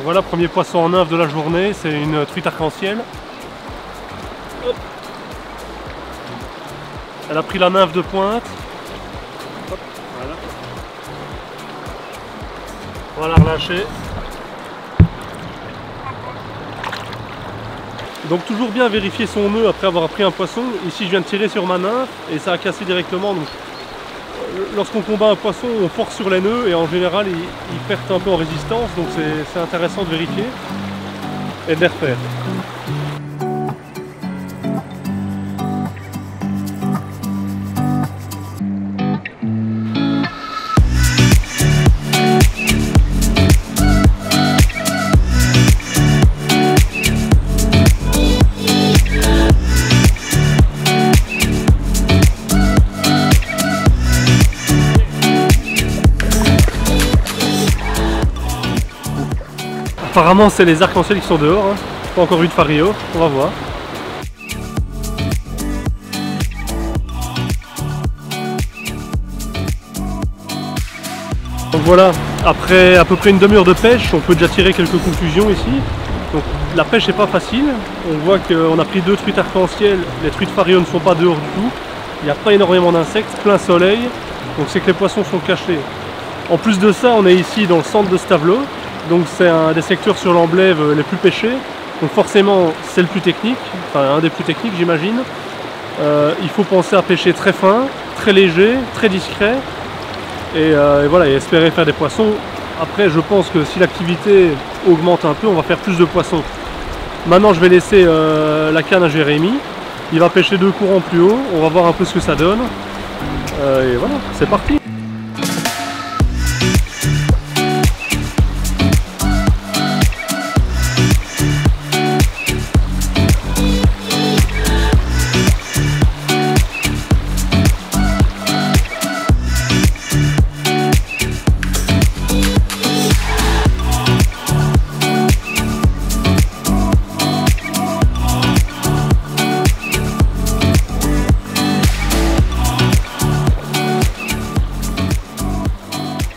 Voilà, premier poisson en nymphe de la journée, c'est une truite arc-en-ciel. Elle a pris la nymphe de pointe. Hop, voilà. On va la relâcher. Donc toujours bien vérifier son nœud après avoir pris un poisson. Ici je viens de tirer sur ma nymphe et ça a cassé directement. Donc lorsqu'on combat un poisson, on force sur les nœuds et en général il perd un peu en résistance. Donc c'est intéressant de vérifier et de les refaire. Apparemment c'est les arcs-en-ciel qui sont dehors, hein. Pas encore eu de fario, on va voir. Donc voilà, après à peu près une demi-heure de pêche, on peut déjà tirer quelques conclusions ici. Donc la pêche n'est pas facile, on voit qu'on a pris 2 truites arc-en-ciel, les truites fario ne sont pas dehors du tout, il n'y a pas énormément d'insectes, plein soleil, donc c'est que les poissons sont cachés. En plus de ça, on est ici dans le centre de Stavelot. Donc c'est un des secteurs sur l'Amblève les plus pêchés, donc forcément c'est le plus technique, enfin un des plus techniques j'imagine. Il faut penser à pêcher très fin, très léger, très discret et voilà, et espérer faire des poissons. Après je pense que si l'activité augmente un peu, on va faire plus de poissons. Maintenant je vais laisser la canne à Jérémy, il va pêcher 2 courants plus haut, on va voir un peu ce que ça donne. Et voilà, c'est parti.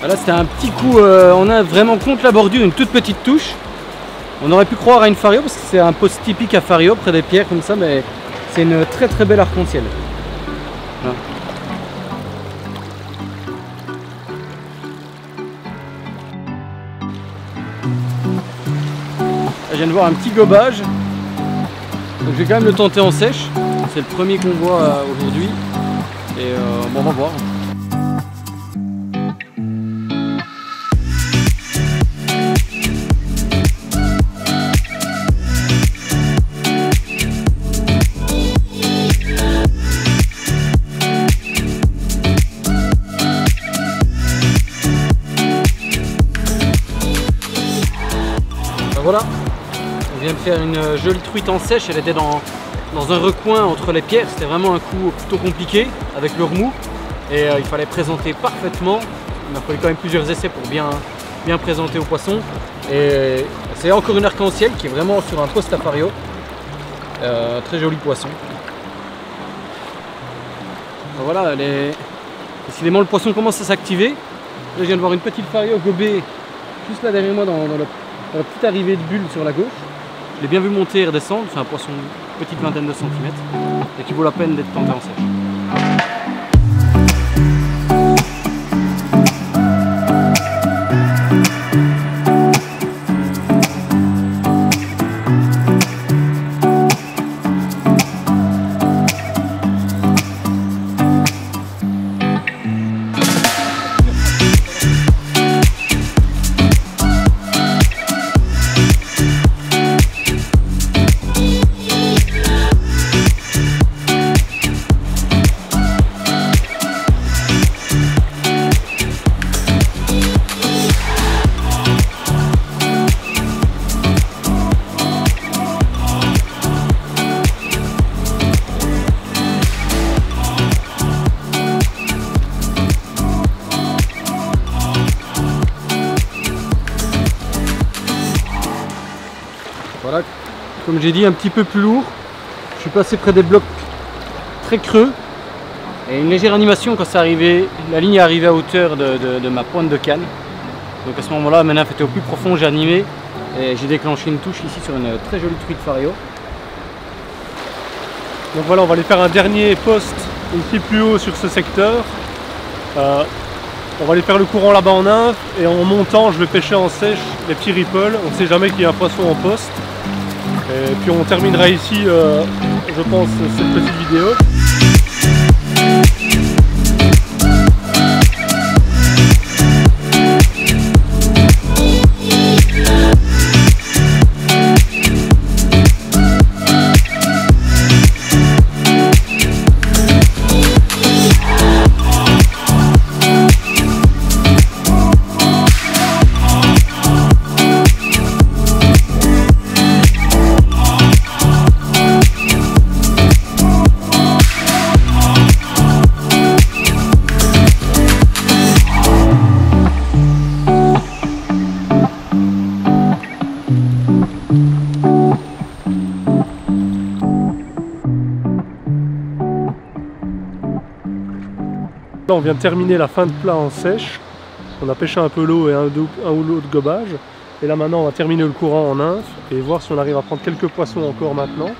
Là c'était un petit coup, on a vraiment contre la bordure, une toute petite touche. On aurait pu croire à une fario parce que c'est un poste typique à fario près des pierres comme ça, mais c'est une très très belle arc-en-ciel. Voilà. Là, je viens de voir un petit gobage, donc je vais quand même le tenter en sèche. C'est le premier qu'on voit aujourd'hui et bon, on va voir. Voilà, on vient de faire une jolie truite en sèche, elle était dans un recoin entre les pierres, c'était vraiment un coup plutôt compliqué avec le remous et il fallait présenter parfaitement, il m'a fallu quand même plusieurs essais pour bien présenter au poisson et c'est encore une arc-en-ciel qui est vraiment sur un poste à fario, très joli poisson. Voilà, décidément le poisson commence à s'activer, là je viens de voir une petite fario gobée juste là derrière moi dans la petite arrivée de bulle sur la gauche. Je l'ai bien vu monter et redescendre, c'est un poisson de petite vingtaine de centimètres et qui vaut la peine d'être tenté en sèche. Voilà, comme j'ai dit, un petit peu plus lourd. Je suis passé près des blocs très creux et une légère animation quand c'est arrivé. La ligne est arrivée à hauteur de ma pointe de canne. Donc à ce moment-là, ma nymphe était au plus profond, j'ai animé et j'ai déclenché une touche ici sur une très jolie truite Fario. Donc voilà, on va aller faire un dernier poste ici plus haut sur ce secteur. On va aller faire le courant là-bas en nymphe et en montant je vais pêcher en sèche les petits ripples. On ne sait jamais qu'il y a un poisson en poste. Et puis on terminera ici, je pense, cette petite vidéo. Là, on vient de terminer la fin de plat en sèche. On a pêché un peu l'eau et un ou l'autre gobage. Et là maintenant on va terminer le courant en nymphe et voir si on arrive à prendre quelques poissons encore maintenant.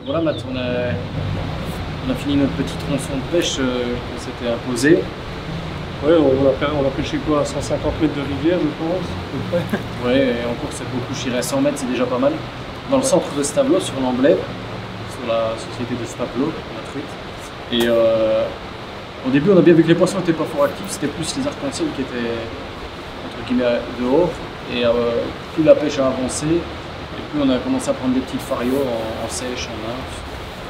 Voilà, Matt, on a fini notre petite tronçon de pêche qu'on s'était imposé. Ouais, on a pêché quoi, à 150 mètres de rivière, je pense, à peu près. Ouais, et encore c'est beaucoup, je dirais 100 mètres, c'est déjà pas mal. Dans le centre de Stavelot, sur l'Emblay, sur la société de Stavelot, la truite. Et au début, on a bien vu que les poissons n'étaient pas fort actifs, c'était plus les arcs-en-ciel qui étaient entre guillemets dehors. Et plus la pêche a avancé, et plus on a commencé à prendre des petites farios en sèche, en nymphe.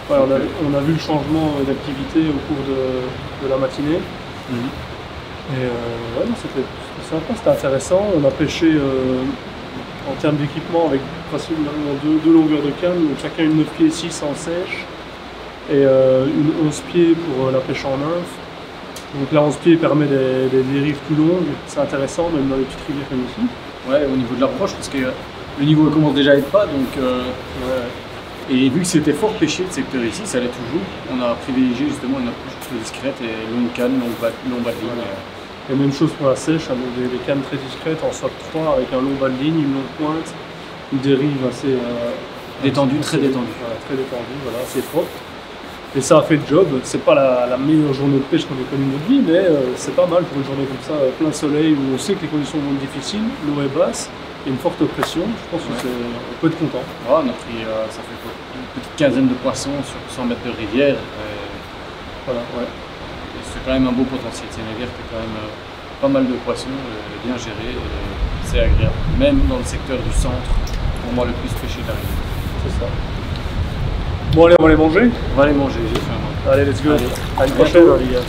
Ouais, on a vu le changement d'activité au cours de la matinée. Et ouais, c'était sympa, c'était intéressant. On a pêché en termes d'équipement avec facilement deux longueurs de canne, donc chacun une 9 pieds 6 en sèche et une 11 pieds pour la pêche en nymphe. Donc la 11 pieds permet des dérives plus longues, c'est intéressant même dans les petites rivières comme ici. Ouais, au niveau de l'approche, parce que le niveau commence déjà à être bas, donc ouais. Et vu que c'était fort pêché le secteur ici, ça allait toujours, on a privilégié justement une approche plutôt discrète et longue canne, long bas de ligne. Voilà. Et même chose pour la sèche, avec des cannes très discrètes en SOC 3 avec un long bas de ligne, une longue pointe, une dérive assez détendue, très détendue. Voilà, très détendue, voilà, assez propre. Et ça a fait le job. C'est pas la meilleure journée de pêche qu'on ait connue de notre vie, mais c'est pas mal pour une journée comme ça, plein soleil, où on sait que les conditions vont être difficiles, l'eau est basse, et une forte pression. Je pense que on peut être content. Ouais, on a pris, ça fait une petite quinzaine de poissons sur 100 mètres de rivière. Voilà, ouais. C'est quand même un beau potentiel. C'est une rivière qui a quand même pas mal de poissons, bien gérée, c'est agréable. Même dans le secteur du centre, pour moi le plus pêché de la rivière. C'est ça. Bon allez, on va aller manger. On va aller manger, j'ai faim. Allez, let's go. Allez, à une prochaine, les gars.